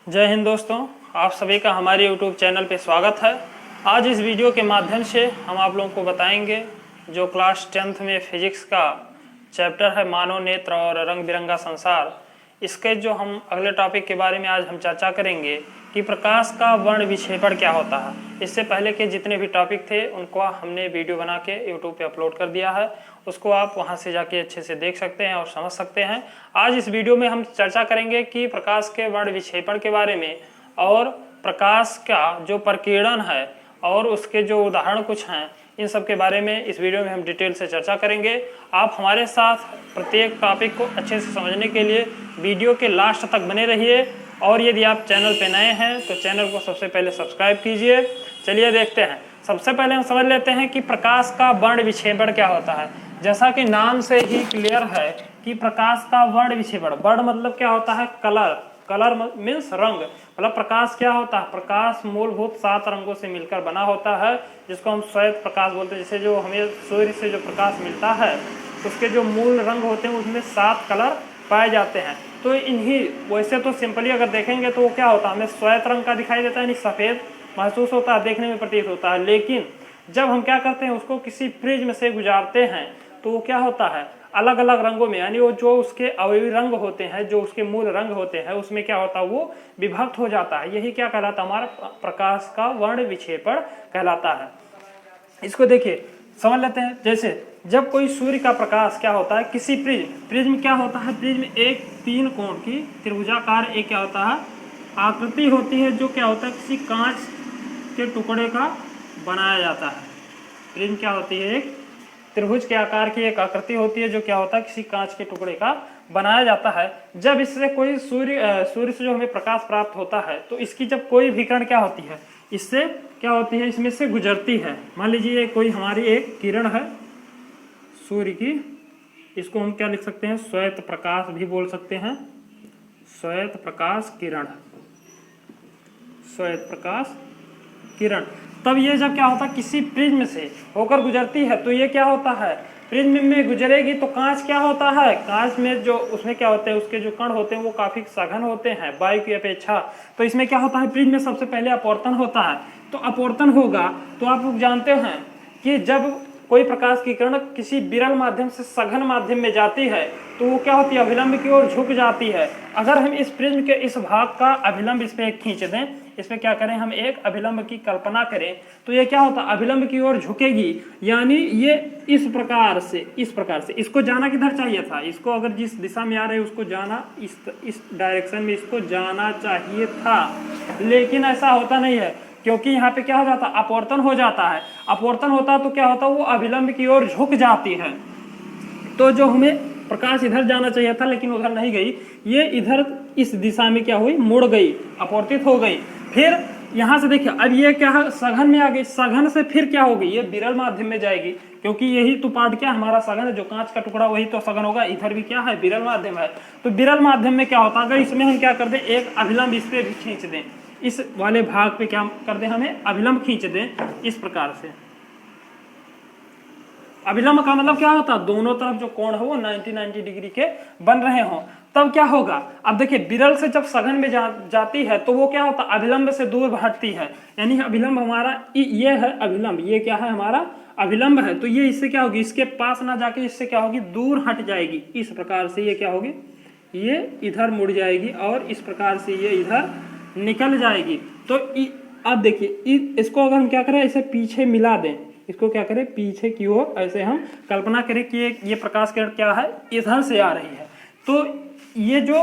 जय हिंद दोस्तों, आप सभी का हमारे YouTube चैनल पे स्वागत है। आज इस वीडियो के माध्यम से हम आप लोगों को बताएंगे जो क्लास 10th में फिजिक्स का चैप्टर है मानव नेत्र और रंग बिरंगा संसार, इसके जो हम अगले टॉपिक के बारे में आज हम चर्चा करेंगे कि प्रकाश का वर्ण विक्षेपण क्या होता है। इससे पहले के जितने भी टॉपिक थे उनको हमने वीडियो बना के YouTube पे अपलोड कर दिया है, उसको आप वहां से जाके अच्छे से देख सकते हैं और समझ सकते हैं। आज इस वीडियो में हम चर्चा करेंगे कि प्रकाश के वर्ण विक्षेपण के बारे में और प्रकाश का जो प्रकीर्णन है और उसके जो उदाहरण कुछ हैं, इन सब के बारे में इस वीडियो में हम डिटेल से चर्चा करेंगे। आप हमारे साथ प्रत्येक टॉपिक को अच्छे से समझने के लिए वीडियो के लास्ट तक बने रहिए और यदि आप चैनल पे नए हैं तो चैनल को सबसे पहले सब्सक्राइब कीजिए। चलिए देखते हैं। सबसे पहले हम समझ लेते हैं कि प्रकाश का वर्ण विक्षेपण क्या होता है। जैसा कि नाम से ही क्लियर है कि प्रकाश का वर्ण विक्षेपण, वर्ण मतलब क्या होता है? कलर। कलर मीन्स रंग। मतलब प्रकाश क्या होता है? प्रकाश मूलभूत 7 रंगों से मिलकर बना होता है, जिसको हम श्वेत प्रकाश बोलते हैं। जैसे जो हमें सूर्य से जो प्रकाश मिलता है उसके जो मूल रंग होते हैं उसमें 7 कलर पाए जाते हैं। तो इन्हीं, वैसे तो सिंपली अगर देखेंगे तो वो क्या होता है, हमें श्वेत रंग का दिखाई देता है, यानी सफ़ेद महसूस होता है, देखने में प्रतीत होता है। लेकिन जब हम क्या करते हैं, उसको किसी प्रिज्म से गुजारते हैं तो वो क्या होता है, अलग अलग रंगों में, यानी वो जो उसके अवयवी रंग होते हैं, जो उसके मूल रंग होते हैं, उसमें क्या होता है, वो विभक्त हो जाता है। यही क्या कहलाता है, हमारा प्रकाश का वर्ण विक्षेपण कहलाता है। इसको देखिए, समझ लेते हैं। जैसे जब कोई सूर्य का प्रकाश क्या होता है, किसी प्रिज्म क्या होता है, प्रिज्म एक 3 कोण की त्रिभुजाकार एक क्या होता है, आकृति होती है, जो क्या होता है, किसी कांच के टुकड़े का बनाया जाता है। प्रिज्म क्या होती है, एक त्रिभुज के आकार की एक आकृति होती है, जो क्या होता है, किसी कांच के टुकड़े का बनाया जाता है। जब इससे कोई सूर्य से जो हमें प्रकाश प्राप्त होता है तो इसकी जब कोई भी किरण क्या होती है, इससे क्या होती है, इसमें से गुजरती है। मान लीजिए कोई हमारी एक किरण है सूर्य की, इसको हम क्या लिख सकते हैं, श्वेत प्रकाश भी बोल सकते हैं। श्वेत प्रकाश किरण, श्वेत प्रकाश किरण। तब ये जब क्या होता है, किसी प्रिज्म से होकर गुजरती है तो ये क्या होता है, प्रिज्म में गुजरेगी तो कांच क्या होता है, कांच में जो उसमें क्या होते हैं, उसके जो कण होते हैं वो काफी सघन होते हैं वायु की अपेक्षा। तो इसमें क्या होता है, प्रिज्म में सबसे पहले अपवर्तन होता है। तो अपवर्तन होगा तो आप लोग जानते हैं कि जब कोई प्रकाश की किरण किसी विरल माध्यम से सघन माध्यम में जाती है तो वो क्या होती है, अभिलंब की ओर झुक जाती है। अगर हम इस प्रिज्म के इस भाग का अभिलंब इस पे खींच दें, इसमें क्या करें, हम एक अभिलंब की कल्पना करें तो ये क्या होता है, अभिलंब की ओर झुकेगी। यानी ये इस प्रकार से इसको जाना किधर चाहिए था, इसको अगर जिस दिशा में आ रहे उसको जाना इस डायरेक्शन में इसको जाना चाहिए था, लेकिन ऐसा होता नहीं है, क्योंकि यहाँ पे क्या हो जाता है, अपवर्तन हो जाता है। अपवर्तन होता है तो क्या होता है, वो अभिलंब की ओर झुक जाती है। तो जो हमें प्रकाश इधर जाना चाहिए था लेकिन उधर नहीं गई, ये इधर इस दिशा में क्या हुई, मुड़ गई, अपवर्तित हो गई। फिर यहाँ से देखिए, अब ये क्या है, सघन में आ गई। सघन से फिर क्या होगी, ये विरल माध्यम में जाएगी, क्योंकि यही तो पार्ट क्या हमारा सघन है, जो कांच का टुकड़ा वही तो सघन होगा। इधर भी क्या है, विरल माध्यम है। तो विरल माध्यम में क्या होता है, अगर इसमें हम क्या कर दें, एक अभिलंब इस पे भी खींच दें, इस वाले भाग पे क्या कर दें, हमें अभिलंब खींच दें इस प्रकार से। अभिलंब का मतलब क्या होता है, दोनों तरफ जो कोण है वो 90 डिग्री के बन रहे हों। तब क्या होगा, अब देखिए विरल से जब सघन में जाती है तो वो क्या होता है, अभिलंब से दूर हटती है। यानी अभिलंब हमारा ये है, अभिलंब ये क्या है, हमारा अभिलंब है। तो ये इससे क्या होगी, इसके पास ना जाके इससे क्या होगी, दूर हट जाएगी। इस प्रकार से ये क्या होगी, ये इधर मुड़ जाएगी और इस प्रकार से ये इधर निकल जाएगी। तो अब देखिए, इसको अगर हम क्या करें, इसे पीछे मिला दें, इसको क्या करें, पीछे की ओर ऐसे हम कल्पना करें कि ये प्रकाश किरण क्या है, इधर से आ रही है। तो ये जो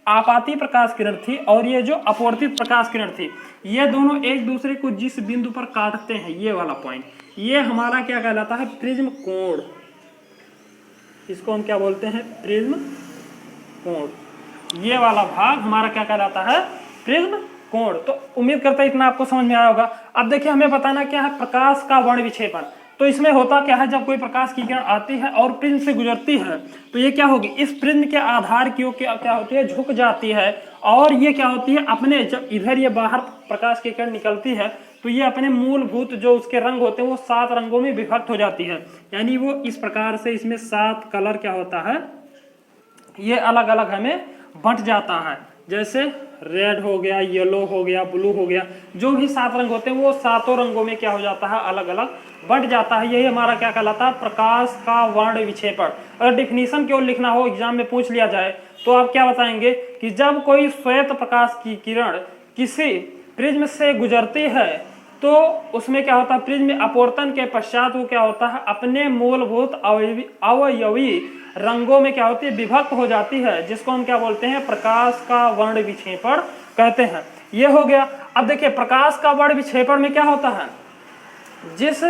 आपाती प्रकाश किरण थी और ये जो अपवर्तित प्रकाश किरण थी, ये दोनों एक दूसरे को जिस बिंदु पर काटते हैं, ये वाला पॉइंट, ये हमारा क्या कहलाता है, प्रिज्म कोण। इसको हम क्या बोलते हैं, प्रिज्म कोण। ये वाला भाग हमारा क्या कहलाता है, प्रिज्म कोण। तो उम्मीद करता है इतना आपको समझ में आया होगा। अब देखिए, हमें बताना क्या है, प्रकाश का वर्ण विक्षेपण। तो इसमें होता क्या है, जब कोई प्रकाश की किरण आती है और प्रिज्म से गुजरती है तो ये क्या होगी, इस प्रिज्म के आधार की ओर क्या होती है, झुक जाती है। और ये क्या होती है, अपने जब इधर ये बाहर प्रकाश की किरण निकलती है तो ये अपने मूलभूत जो उसके रंग होते हैं वो 7 रंगों में विभक्त हो जाती है। यानी वो इस प्रकार से इसमें 7 कलर क्या होता है, ये अलग अलग हमें बंट जाता है। जैसे रेड हो गया, येलो हो गया, ब्लू हो गया, जो भी 7 रंग होते हैं वो 7 रंगों में क्या हो जाता है, अलग अलग बंट जाता है। यही हमारा क्या कहलाता है, प्रकाश का वर्ण विक्षेपण। अगर डिफिनीशन केवल लिखना हो, एग्जाम में पूछ लिया जाए, तो आप क्या बताएंगे कि जब कोई श्वेत प्रकाश की किरण किसी प्रिज्म से गुजरती है तो उसमें क्या होता है, प्रिज्म अपवर्तन के पश्चात वो क्या होता है, अपने मूलभूत अवयवी रंगों में क्या होती है, विभक्त हो जाती है, जिसको हम क्या बोलते हैं, प्रकाश का वर्ण विक्षेपण कहते हैं। ये हो गया। अब देखिए प्रकाश का वर्ण विक्षेपण में क्या होता है, जिस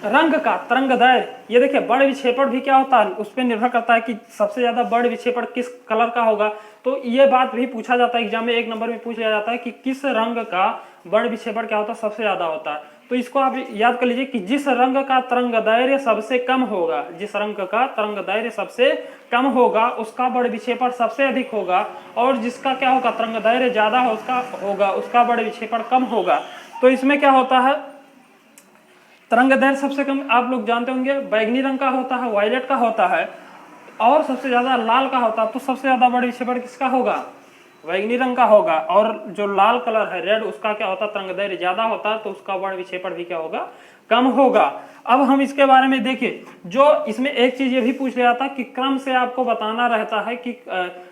रंग का तरंग दैर्घ्य, ये देखिए वर्ण विक्षेपण भी क्या होता है, उस पर निर्भर करता है कि सबसे ज्यादा वर्ण विक्षेपण किस कलर का होगा। तो ये बात भी पूछा जाता है एग्जाम में, 1 नंबर में पूछ लिया जाता है कि किस रंग का वर्ण विक्षेपण क्या होता है, सबसे ज्यादा होता है। तो इसको आप याद कर लीजिए कि जिस रंग का तरंग दैर्घ्य सबसे कम होगा, जिस रंग का तरंग दैर्घ्य सबसे कम होगा उसका वर्ण विक्षेपण सबसे अधिक होगा, और जिसका क्या होगा, तरंग दैर्घ्य ज्यादा उसका वर्ण विक्षेपण कम होगा। तो इसमें क्या होता है, तरंग दैर्घ्य सबसे कम आप लोग जानते होंगे बैगनी रंग का होता है, वायलेट का होता है, और सबसे ज्यादा लाल का होता है। तो सबसे ज्यादा वर्ण विक्षेपण किसका होगा, बैगनी रंग का होगा, और जो लाल कलर है रेड, उसका क्या होता है, तरंग दैर्घ्य ज्यादा होता है, तो उसका वर्ण विक्षेपण भी क्या होगा, कम होगा। अब हम इसके बारे में देखिए, जो इसमें एक चीज ये भी पूछ लिया था कि क्रम से आपको बताना रहता है कि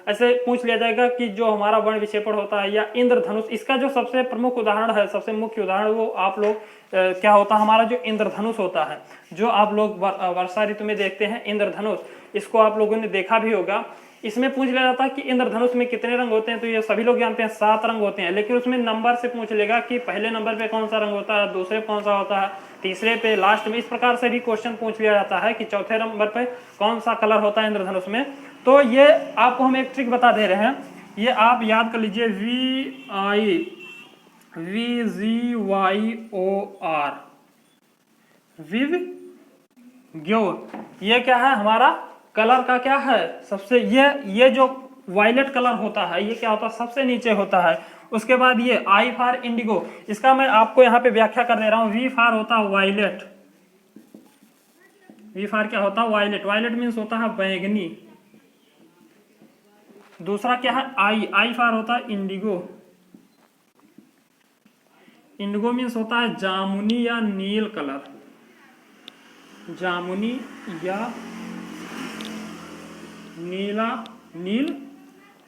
ऐसे पूछ लिया जाएगा कि जो हमारा वर्ण विक्षेपण होता है, या इंद्रधनुष, इसका जो सबसे प्रमुख उदाहरण है, सबसे मुख्य उदाहरण, वो आप लोग क्या होता है, हमारा जो इंद्रधनुष होता है, जो आप लोग वर्षा ऋतु में देखते हैं इंद्रधनुष, इसको आप लोगों ने देखा भी होगा। इसमें पूछ लिया जाता है कि इंद्रधनुष में कितने रंग होते हैं, तो ये सभी लोग जानते हैं 7 रंग होते हैं, लेकिन उसमें नंबर से पूछ लेगा कि पहले नंबर पे कौन सा रंग होता है, दूसरे पे कौन सा होता है, तीसरे पे, लास्ट में, इस प्रकार से भी क्वेश्चन पूछ लिया जाता है कि चौथे नंबर पे कौन सा कलर होता है इंद्रधनुष में। तो ये आपको हम एक ट्रिक बता दे रहे हैं, ये आप याद कर लीजिए, VGYOR, विव ग्योर, ये क्या है, हमारा कलर का क्या है, सबसे, ये जो वायलेट कलर होता है, ये क्या होता है, सबसे नीचे होता है। उसके बाद ये I फॉर इंडिगो, इसका मैं आपको यहाँ पे व्याख्या कर दे रहा हूँ। V फॉर होता है वायलेट, V फॉर क्या होता है, वायलेट, वायलेट मीन्स होता है बैंगनी। दूसरा क्या है, I फॉर होता है इंडिगो, इंडिगो मीन्स होता है जामुनी या नील कलर, जामुनी या नील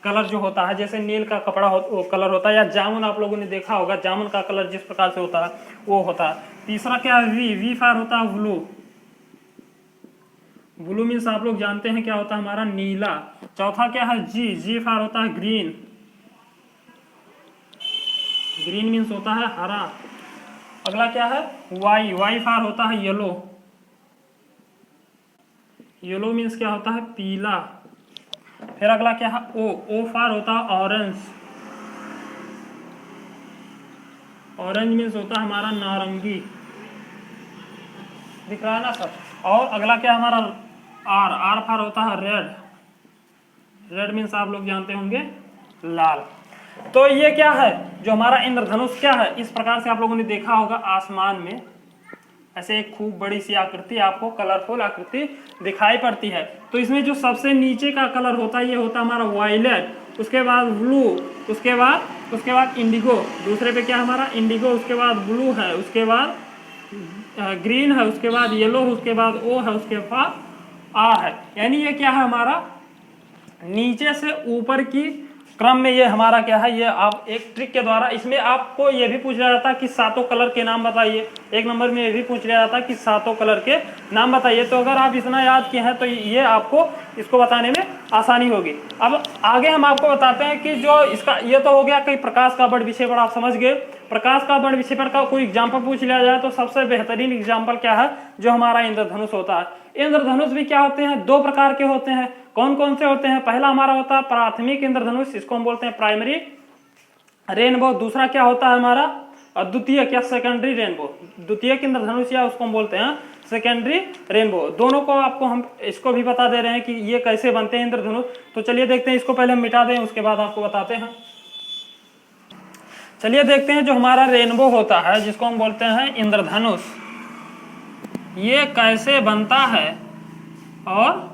कलर जो होता है, जैसे नील का कपड़ा कलर होता है, या जामुन आप लोगों ने देखा होगा, जामुन का कलर जिस प्रकार से होता है वो होता है। तीसरा क्या है, वी फॉर होता है ब्लू, ब्लू मीन्स आप लोग जानते हैं क्या होता है, हमारा नीला। चौथा क्या है, जी फॉर होता है ग्रीन, ग्रीन मीन्स होता है हरा। अगला क्या है, वाई फॉर होता है येलो, येलो मीन्स क्या होता है, पीला। फिर अगला क्या है, ओ फॉर होता है ऑरेंज, ऑरेंज मीन्स होता है हमारा नारंगी, दिख रहा है ना सब। और अगला क्या है हमारा, आर फॉर होता है रेड, रेड मीन्स आप लोग जानते होंगे लाल। तो ये क्या है, जो हमारा इंद्रधनुष क्या है, इस प्रकार से आप लोगों ने देखा होगा आसमान में ऐसे एक खूब बड़ी सी आकृति, आपको कलरफुल आकृति दिखाई पड़ती है। तो इसमें जो सबसे नीचे का कलर होता है, ये होता है हमारा वायलेट, उसके बाद ब्लू, उसके बाद इंडिगो, दूसरे पे क्या है हमारा इंडिगो, उसके बाद ब्लू है, उसके बाद ग्रीन है, उसके बाद येलो, उसके बाद ओ है, उसके बाद आर है। यानी ये क्या है हमारा नीचे से ऊपर की क्रम में, ये हमारा क्या है, ये आप एक ट्रिक के द्वारा, इसमें आपको ये भी पूछ लिया जाता है कि 7 कलर के नाम बताइए। 1 नंबर में ये भी पूछ लिया जाता है कि 7 कलर के नाम बताइए। तो अगर आप इतना याद किए हैं तो ये आपको इसको बताने में आसानी होगी। अब आगे हम आपको बताते हैं कि जो इसका, ये तो हो गया कि प्रकाश का वर्ण विक्षेपण आप समझ गए। प्रकाश का वर्ण विक्षेपण का कोई एग्जाम्पल पूछ लिया जाए तो सबसे बेहतरीन एग्जाम्पल क्या है, जो हमारा इंद्रधनुष होता है। इंद्रधनुष भी क्या होते हैं, 2 प्रकार के होते हैं। कौन कौन से होते हैं, पहला हमारा होता है प्राथमिक इंद्रधनुष, इसको हम बोलते हैं प्राइमरी रेनबो। दूसरा क्या होता है हमारा द्वितीयक या सेकेंडरी रेनबो, द्वितीयक इंद्रधनुष या उसको हम बोलते हैं सेकेंडरी रेनबो। दोनों को आपको हम इसको भी बता दे रहे हैं कि ये कैसे बनते हैं इंद्रधनुष। तो चलिए देखते हैं, इसको पहले हम मिटा दें, उसके बाद आपको बताते हैं। चलिए देखते हैं, जो हमारा रेनबो होता है जिसको हम बोलते हैं इंद्रधनुष, ये कैसे बनता है और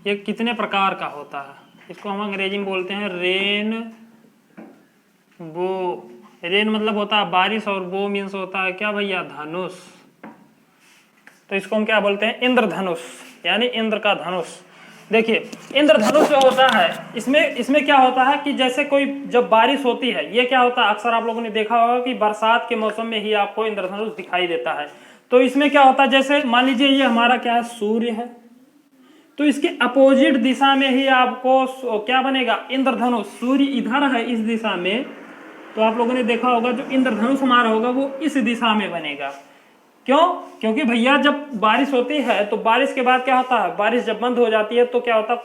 ये कितने प्रकार का होता है। इसको हम अंग्रेजी में बोलते हैं रेन बो। रेन मतलब होता है बारिश और बो मीन्स होता है क्या भैया, धनुष। तो इसको हम क्या बोलते हैं, इंद्रधनुष, यानी इंद्र का धनुष। देखिए इंद्रधनुष जो होता है इसमें क्या होता है कि जैसे कोई जब बारिश होती है, ये क्या होता है अक्सर आप लोगों ने देखा होगा कि बरसात के मौसम में ही आपको इंद्रधनुष दिखाई देता है। तो इसमें क्या होता है, जैसे मान लीजिए ये हमारा क्या है, सूर्य है, तो इसके अपोजिट दिशा में ही आपको क्या बनेगा, इंद्रधनुष। सूर्य इधर है इस दिशा में, तो आप लोगों ने देखा होगा जो इंद्रधनुष हमारा होगा वो इस दिशा में बनेगा। क्यों? क्योंकि भैया जब बारिश होती है तो बारिश के बाद क्या होता है, बारिश जब बंद हो जाती है तो क्या होता है,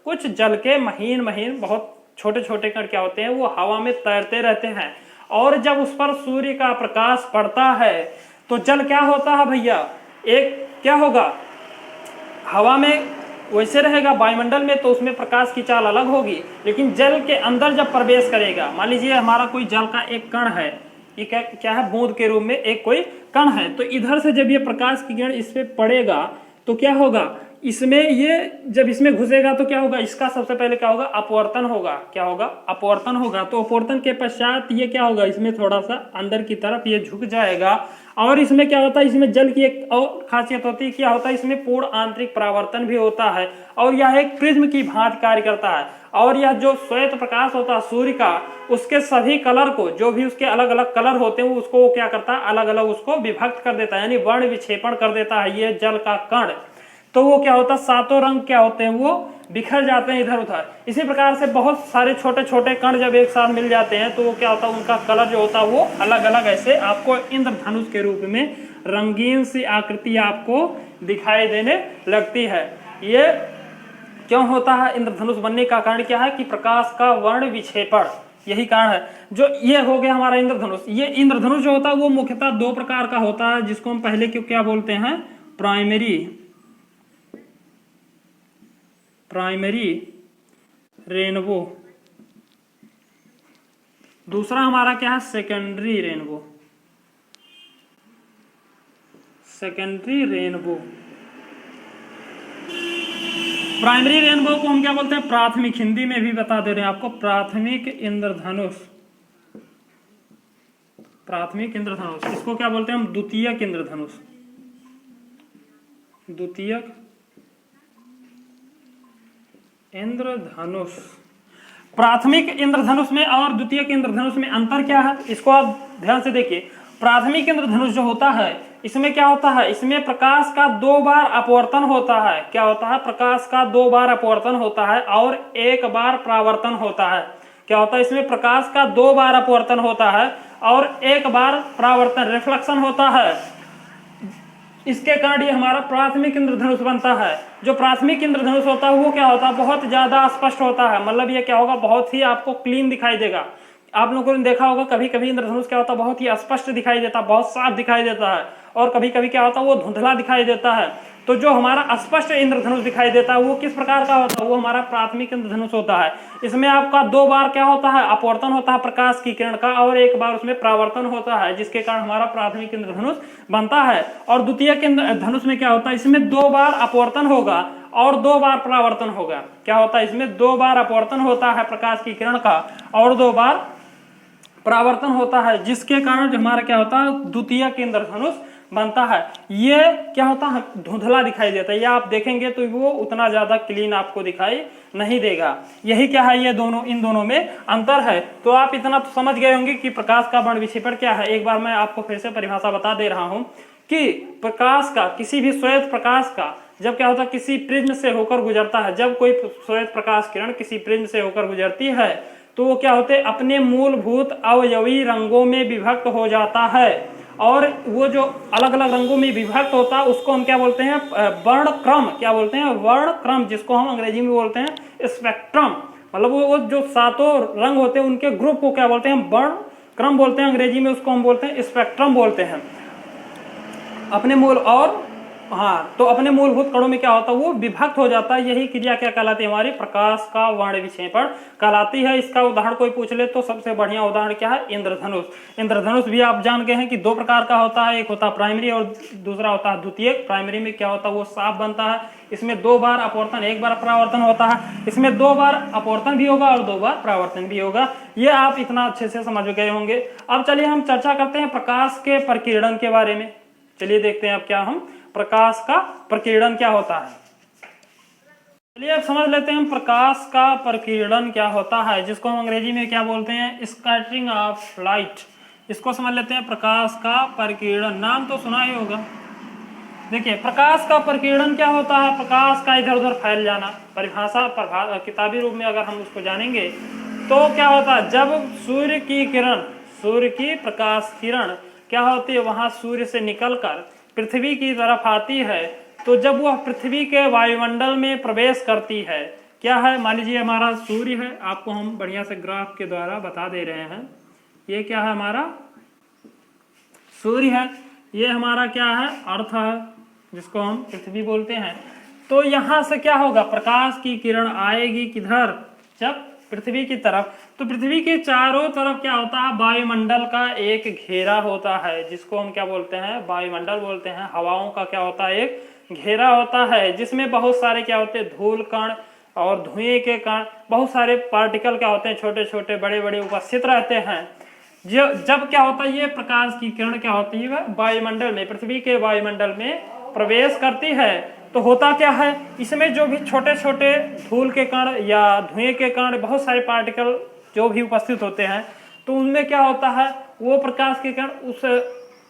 कुछ जल के महीन महीन बहुत छोटे छोटे कण क्या होते हैं, वो हवा में तैरते रहते हैं। और जब उस पर सूर्य का प्रकाश पड़ता है तो जल क्या होता है भैया, एक क्या होगा, हवा में वैसे रहेगा वायुमंडल में, तो उसमें प्रकाश की चाल अलग होगी, लेकिन जल के अंदर जब प्रवेश करेगा, मान लीजिए हमारा कोई जल का एक कण है, ये क्या है, बूंद के रूप में एक कोई कण है, तो इधर से जब ये प्रकाश की किरण इस पे पड़ेगा तो क्या होगा, इसमें ये जब इसमें घुसेगा तो क्या होगा, इसका सबसे पहले क्या होगा, अपवर्तन होगा। क्या होगा, अपवर्तन होगा। तो अपवर्तन के पश्चात ये क्या होगा, इसमें थोड़ा सा अंदर की तरफ ये झुक जाएगा। और इसमें क्या होता है, इसमें जल की एक और खासियत होती है, क्या होता है, इसमें पूर्ण आंतरिक परावर्तन भी होता है और यह एक प्रिज्म की भांति कार्य करता है। और यह जो श्वेत प्रकाश होता है सूर्य का, उसके सभी कलर को, जो भी उसके अलग अलग कलर होते हैं, उसको वो क्या करता है, अलग अलग उसको विभक्त कर देता है, यानी वर्ण विक्षेपण कर देता है ये जल का कण। तो वो क्या होता है, सातों रंग क्या होते हैं, वो बिखर जाते हैं इधर उधर। इसी प्रकार से बहुत सारे छोटे छोटे कण जब एक साथ मिल जाते हैं तो वो क्या होता है, उनका कलर जो होता है वो अलग अलग ऐसे आपको इंद्रधनुष के रूप में रंगीन सी आकृति आपको दिखाई देने लगती है। ये क्यों होता है, इंद्रधनुष बनने का कारण क्या है कि प्रकाश का वर्ण विक्षेपण, यही कारण है। जो ये हो गया हमारा इंद्रधनुष। ये इंद्रधनुष जो होता है वो मुख्यतः दो प्रकार का होता है, जिसको हम पहले क्यों क्या बोलते हैं, प्राइमरी रेनबो। दूसरा हमारा क्या है, सेकेंडरी रेनबो। प्राइमरी रेनबो को हम क्या बोलते हैं, प्राथमिक, हिंदी में भी बता दे रहे हैं आपको, प्राथमिक इंद्रधनुष। इसको क्या बोलते हैं हम, द्वितीयक इंद्रधनुष। प्राथमिक इंद्रधनुष में और द्वितीयक इंद्रधनुष में अंतर क्या है, इसको आप ध्यान से देखिए। प्राथमिक इंद्रधनुष जो होता है इसमें क्या होता है, इसमें प्रकाश का 2 बार अपवर्तन होता है। क्या होता है, प्रकाश का 2 बार अपवर्तन होता है और 1 बार परावर्तन होता है। क्या होता है, इसमें प्रकाश का 2 बार अपवर्तन होता है और 1 बार परावर्तन, रिफ्लेक्शन होता है। इसके कारण ये हमारा प्राथमिक इंद्रधनुष बनता है। जो प्राथमिक इंद्रधनुष होता है वो क्या होता है, बहुत ज्यादा स्पष्ट होता है, मतलब ये क्या होगा, बहुत ही आपको क्लीन दिखाई देगा। आप लोगों ने देखा होगा कभी कभी इंद्रधनुष क्या होता है, बहुत ही स्पष्ट दिखाई देता है, बहुत साफ दिखाई देता है, और कभी कभी क्या होता है वो धुंधला दिखाई देता है। तो जो हमारा स्पष्ट इंद्रधनुष दिखाई देता है वो किस प्रकार का होता है, वो हमारा प्राथमिक इंद्रधनुष होता है। इसमें आपका 2 बार क्या होता है, अपवर्तन होता है प्रकाश की किरण का, और 1 बार उसमें परावर्तन होता है, जिसके कारण हमारा प्राथमिक इंद्रधनुष बनता है। और द्वितीयक इंद्रधनुष में क्या होता है, इसमें 2 बार अपवर्तन होगा और 2 बार परावर्तन होगा। क्या होता है, इसमें 2 बार अपवर्तन होता है प्रकाश की किरण का और 2 बार परावर्तन होता है, जिसके कारण हमारा क्या होता है, द्वितीयक इंद्रधनुष बनता है। ये क्या होता है, धुंधला दिखाई देता है, ये आप देखेंगे तो वो उतना ज्यादा क्लीन आपको दिखाई नहीं देगा। यही क्या है, ये दोनों, इन दोनों में अंतर है। तो आप इतना तो समझ गए होंगे कि प्रकाश का वर्ण विक्षेपण क्या है। एक बार मैं आपको फिर से परिभाषा बता दे रहा हूं कि प्रकाश का, किसी भी श्वेत प्रकाश का जब क्या होता है, किसी प्रिज्म से होकर गुजरता है, जब कोई श्वेत प्रकाश किरण किसी प्रिज्म से होकर गुजरती है तो वो क्या होते हैं, अपने मूलभूत अवयवी रंगों में विभक्त हो जाता है। और वो जो अलग अलग रंगों में विभक्त होता है उसको हम क्या बोलते हैं, वर्ण क्रम। क्या बोलते हैं, वर्ण क्रम, जिसको हम अंग्रेजी में बोलते हैं स्पेक्ट्रम। मतलब वो जो 7 रंग होते हैं उनके ग्रुप को क्या बोलते हैं, वर्ण क्रम बोलते हैं अंग्रेजी में, उसको हम बोलते हैं स्पेक्ट्रम बोलते हैं। अपने मूल हाँ, तो अपने मूलभूत कणों में क्या होता है, वो विभक्त हो जाता है। यही क्रिया क्या कहलाती है, हमारी प्रकाश का वर्ण विक्षेपण कहलाती है। इसका उदाहरण कोई पूछ ले तो सबसे बढ़िया उदाहरण क्या है, इंद्रधनुष। इंद्रधनुष भी आप जान गए हैं कि दो प्रकार का होता है, एक होता है प्राइमरी और दूसरा होता है द्वितीयक। प्राइमरी में क्या होता है, वो साफ बनता है, इसमें 2 बार अपवर्तन 1 बार परावर्तन होता है। इसमें 2 बार अपवर्तन भी होगा और 2 बार परावर्तन भी होगा। ये आप इतना अच्छे से समझ गए होंगे। अब चलिए हम चर्चा करते हैं प्रकाश के प्रकीर्णन के बारे में। चलिए देखते हैं अब क्या हम प्रकाश का प्रकीर्णन क्या होता है। चलिए अब समझ लेते हैं प्रकाश का प्रकीर्णन क्या होता है, जिसको हम अंग्रेजी में क्या बोलते हैं, स्कैटरिंग ऑफ लाइट। इसको समझ लेते हैं प्रकाश का प्रकीर्णन। नाम तो सुना ही होगा। देखिए प्रकाश का प्रकीर्णन क्या होता है, प्रकाश का इधर उधर फैल जाना। परिभाषा किताबी रूप में अगर हम उसको जानेंगे तो क्या होता है, जब सूर्य की किरण, सूर्य की प्रकाश किरण क्या होती है, वहां सूर्य से निकलकर पृथ्वी की तरफ आती है, तो जब वह पृथ्वी के वायुमंडल में प्रवेश करती है, क्या है, मान लीजिए हमारा सूर्य है, आपको हम बढ़िया से ग्राफ के द्वारा बता दे रहे हैं। ये क्या है, हमारा सूर्य है, ये हमारा क्या है, अर्थ है, जिसको हम पृथ्वी बोलते हैं। तो यहां से क्या होगा, प्रकाश की किरण आएगी किधर, जब पृथ्वी की तरफ। तो पृथ्वी के चारों तरफ क्या होता है, वायुमंडल का एक घेरा होता है, जिसको हम क्या बोलते हैं, वायुमंडल बोलते हैं। हवाओं का क्या होता है, एक घेरा होता है, जिसमें बहुत सारे क्या होते हैं, धूल कण और धुएं के कण, बहुत सारे पार्टिकल क्या होते हैं, छोटे छोटे बड़े बड़े उपस्थित रहते हैं। जब क्या होता है, ये प्रकाश की किरण क्या होती है, वायुमंडल में, पृथ्वी के वायुमंडल में प्रवेश करती है, तो होता क्या है, इसमें जो भी छोटे छोटे धूल के कण या धुएं के कण, बहुत सारे पार्टिकल जो भी उपस्थित होते हैं, तो उनमें क्या होता है, वो प्रकाश के कण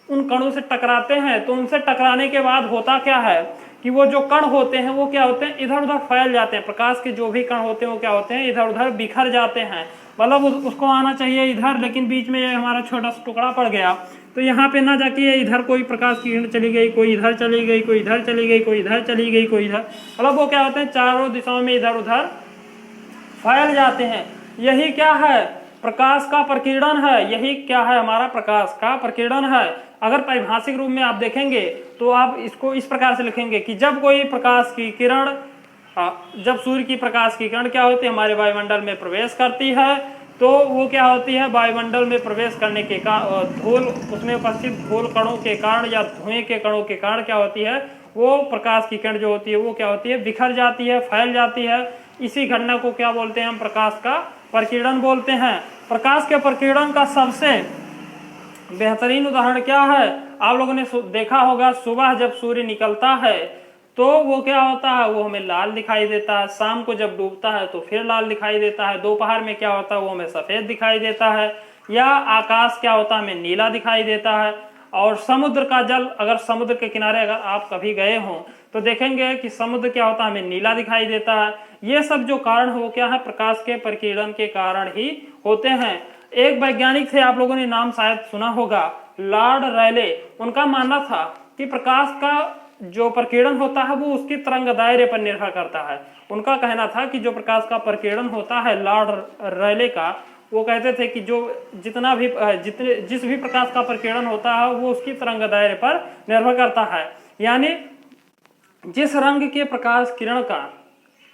उन कणों से टकराते हैं। तो उनसे टकराने के बाद होता क्या है कि वो जो कण होते हैं वो क्या होते हैं, इधर उधर फैल जाते हैं। प्रकाश के जो भी कण होते हैं वो क्या होते हैं, इधर उधर बिखर जाते हैं। मतलब उसको आना चाहिए इधर, लेकिन बीच में हमारा छोटा सा टुकड़ा पड़ गया, तो यहाँ पे ना जाके इधर कोई प्रकाश की किरण चली गई, कोई इधर चली गई, कोई इधर चली गई, कोई इधर चली गई, कोई इधर, मतलब वो क्या होते हैं, चारों दिशाओं में इधर उधर फैल जाते हैं। यही क्या है, प्रकाश का प्रकीर्णन है। यही क्या है, हमारा प्रकाश का प्रकीर्णन है। अगर परिभाषिक रूप में आप देखेंगे तो आप इसको इस प्रकार से लिखेंगे कि जब कोई प्रकाश की किरण, जब सूर्य की प्रकाश की किरण क्या होती है, हमारे वायुमंडल में प्रवेश करती है, तो वो क्या होती है, वायुमंडल में प्रवेश करने के कारण धूल, उसमें उपस्थित धूल कणों के कारण या धुएं के कणों के कारण क्या होती है, वो प्रकाश की किरण जो होती है वो क्या होती है, बिखर जाती है, फैल जाती है। इसी घटना को क्या बोलते हैं, हम प्रकाश का प्रकीर्णन बोलते हैं। प्रकाश के प्रकीर्णन का सबसे बेहतरीन उदाहरण क्या है, आप लोगों ने देखा होगा, सुबह जब सूर्य निकलता है तो वो क्या होता है, वो हमें लाल दिखाई देता है। शाम को जब डूबता है तो फिर लाल दिखाई देता है। दोपहर में क्या होता है, वो हमें सफेद दिखाई देता है। या आकाश क्या होता है, हमें नीला दिखाई देता है। और समुद्र का जल, अगर समुद्र के किनारे अगर आप कभी गए हों तो देखेंगे कि समुद्र क्या होता है, हमें नीला दिखाई देता है। ये सब जो कारण हो क्या है, प्रकाश के प्रकीर्णन के कारण ही होते हैं। एक वैज्ञानिक थे, आप लोगों ने नाम शायद सुना होगा, लॉर्ड रैले। उनका मानना था कि प्रकाश का जो प्रकीर्णन होता है वो उसकी तरंग दायरे पर निर्भर करता है। उनका कहना था कि जो प्रकाश का प्रकीर्णन होता है लॉर्ड रैले का, वो कहते थे कि जो जिस भी प्रकाश का प्रकीर्णन होता है वो उसकी तरंग दायरे पर निर्भर करता है। यानी जिस रंग के प्रकाश किरण का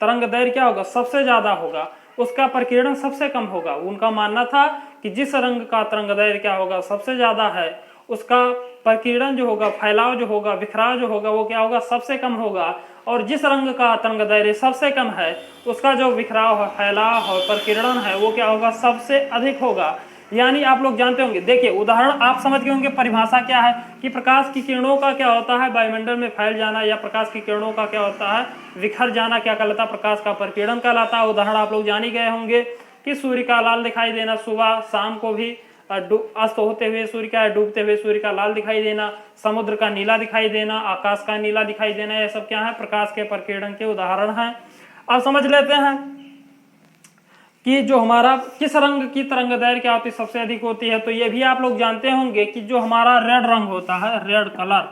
तरंग दैर्घ्य क्या होगा, सबसे ज्यादा होगा, उसका प्रकीर्णन सबसे कम होगा। उनका मानना था कि जिस रंग का तरंग दैर्घ्य क्या होगा, सबसे ज्यादा है, उसका प्रकीर्णन जो होगा, फैलाव जो होगा, बिखराव जो होगा, वो क्या होगा, सबसे कम होगा। और जिस रंग का तरंग दैर्घ्य सबसे कम है, उसका जो बिखराव है, फैलाव और प्रकीर्णन है, वो क्या होगा, सबसे अधिक होगा। यानी आप लोग जानते होंगे, देखिए उदाहरण आप समझ गए होंगे परिभाषा क्या है कि प्रकाश की किरणों का क्या होता है, वायुमंडल में फैल जाना, या प्रकाश की किरणों का क्या होता है, बिखर जाना, क्या कहलाता है, प्रकाश का प्रकीर्णन कहलाता है। उदाहरण आप लोग जान ही गए होंगे कि सूर्य का लाल दिखाई देना, सुबह शाम को भी अस्त होते हुए सूर्य का, डूबते हुए सूर्य का लाल दिखाई देना, समुद्र का नीला दिखाई देना, आकाश का नीला दिखाई देना, ये सब क्या है, प्रकाश के प्रकीर्णन के उदाहरण हैं। अब समझ लेते हैं कि जो हमारा किस रंग की तरंग दैर्घ्य क्या होती है, सबसे अधिक होती है। तो ये भी आप लोग जानते होंगे कि जो हमारा रेड रंग होता है, रेड कलर,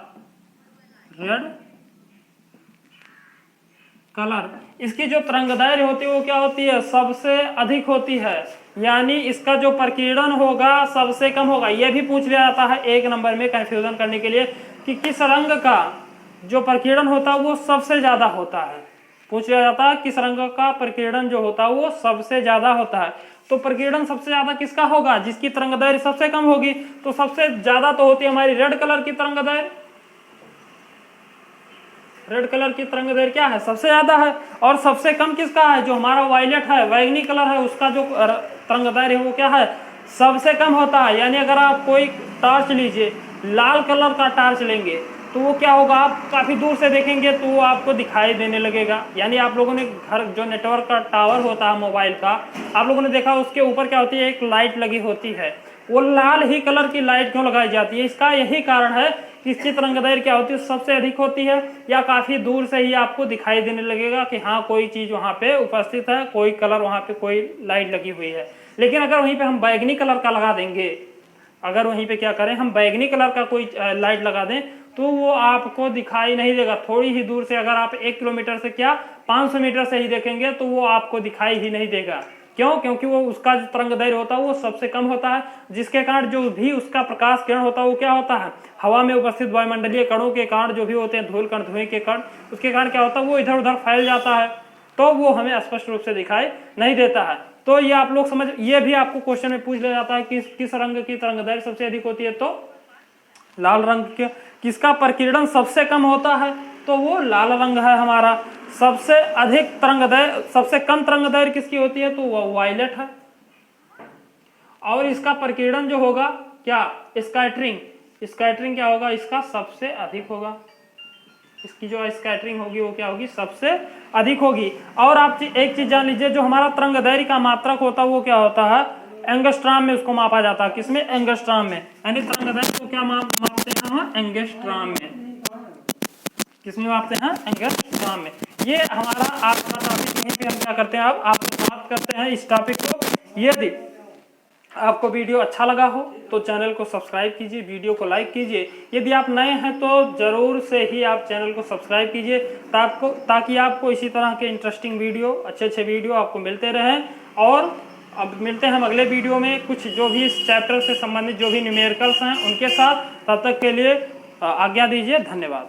इसकी जो तरंग दैर्घ्य होती है वो क्या होती है, सबसे अधिक होती है। यानी इसका जो प्रकीर्णन होगा सबसे कम होगा। यह भी पूछ लिया जाता है 1 नंबर में कंफ्यूजन करने के लिए कि किस रंग का जो प्रकीर्णन होता है वो सबसे ज्यादा होता है। पूछ लिया जाता है किस रंग का प्रकीर्णन जो होता है वो सबसे ज्यादा होता है। तो प्रकीर्णन सबसे ज्यादा किसका होगा? जिसकी तरंगदैर्घ्य सबसे कम होगी। तो सबसे ज्यादा तो होती है हमारी रेड कलर की तरंगदैर्घ्य। रेड कलर की तरंगदैर्घ्य क्या है? सबसे ज्यादा है। और सबसे कम किसका है? जो हमारा वायलेट है, बैंगनी कलर है, उसका जो तरंगदैर्घ्य है वो क्या है? सबसे कम होता है। यानी अगर आप कोई टॉर्च लीजिए, लाल कलर का टॉर्च लेंगे तो वो क्या होगा? आप काफी दूर से देखेंगे तो वो आपको दिखाई देने लगेगा। यानी आप लोगों ने घर जो नेटवर्क का टावर होता है मोबाइल का, आप लोगों ने देखा उसके ऊपर क्या होती है? एक लाइट लगी होती है। वो लाल ही कलर की लाइट क्यों लगाई जाती है? इसका यही कारण है कि इसकी तरंगदैर्घ्य क्या होती है? सबसे अधिक होती है, या काफी दूर से ही आपको दिखाई देने लगेगा कि हाँ कोई चीज वहां पे उपस्थित है, कोई कलर वहां पे, कोई लाइट लगी हुई है। लेकिन अगर वहीं पे हम बैंगनी कलर का लगा देंगे, अगर वहीं पे क्या करें, हम बैंगनी कलर का कोई लाइट लगा दें तो वो आपको दिखाई नहीं देगा। थोड़ी ही दूर से, अगर आप 1 किलोमीटर से क्या 500 मीटर से ही देखेंगे तो वो आपको दिखाई ही नहीं देगा। क्यों? क्योंकि वो उसका जो तरंगदैर्घ्य होता है वो सबसे कम होता है, जिसके कारण जो भी उसका प्रकाश किरण होता है वो क्या होता है? हवा में उपस्थित वायुमंडलीय कणों के कारण जो भी होते हैं, धूल कण, धुएं के कण, उसके कारण क्या होता है? वो इधर उधर फैल जाता है, तो वो हमें स्पष्ट रूप से दिखाई नहीं देता है। तो ये आप लोग समझ, ये भी आपको क्वेश्चन में पूछ लिया जाता है कि किस रंग की तरंगदैर्घ्य सबसे अधिक होती है? तो लाल रंग के। किसका प्रकीर्णन सबसे कम होता है? तो वो लाल रंग है हमारा। सबसे अधिक तरंगदैर्घ्य, सबसे कम तरंगदैर्घ्य किसकी होती है? तो वो वायलेट है। और इसका प्रकीर्णन जो होगा क्या? स्कैटरिंग। स्कैटरिंग क्या होगा? इसका सबसे अधिक होगा। इसकी जो स्कैटरिंग होगी वो क्या होगी? सबसे अधिक होगी। और आप एक चीज जान लीजिए, जो हमारा तरंगदैर्घ्य का मात्रक होता है वो क्या होता है? एंगस्ट्रॉम में उसको मापा जाता है। किसमें? एंगस्ट्रॉम में। यानी तरंगदैर्घ्य को क्या मापते हैं हम? एंगस्ट्रॉम में। किसमें मापते हैं? एंगस्ट्रॉम में। ये हमारा आज का टॉपिक, यहीं पे हम क्या करते हैं, अब आपको बात करते हैं इस टॉपिक को। यदि आपको वीडियो अच्छा लगा हो तो चैनल को सब्सक्राइब कीजिए, वीडियो को लाइक कीजिए। यदि आप नए हैं तो ज़रूर से ही आप चैनल को सब्सक्राइब कीजिए, ताकि आपको इसी तरह के इंटरेस्टिंग वीडियो, अच्छे वीडियो आपको मिलते रहें। और अब मिलते हैं हम अगले वीडियो में, कुछ जो भी इस चैप्टर से संबंधित जो भी न्यूमेरिकल्स हैं उनके साथ। तब तक के लिए आज्ञा दीजिए। धन्यवाद।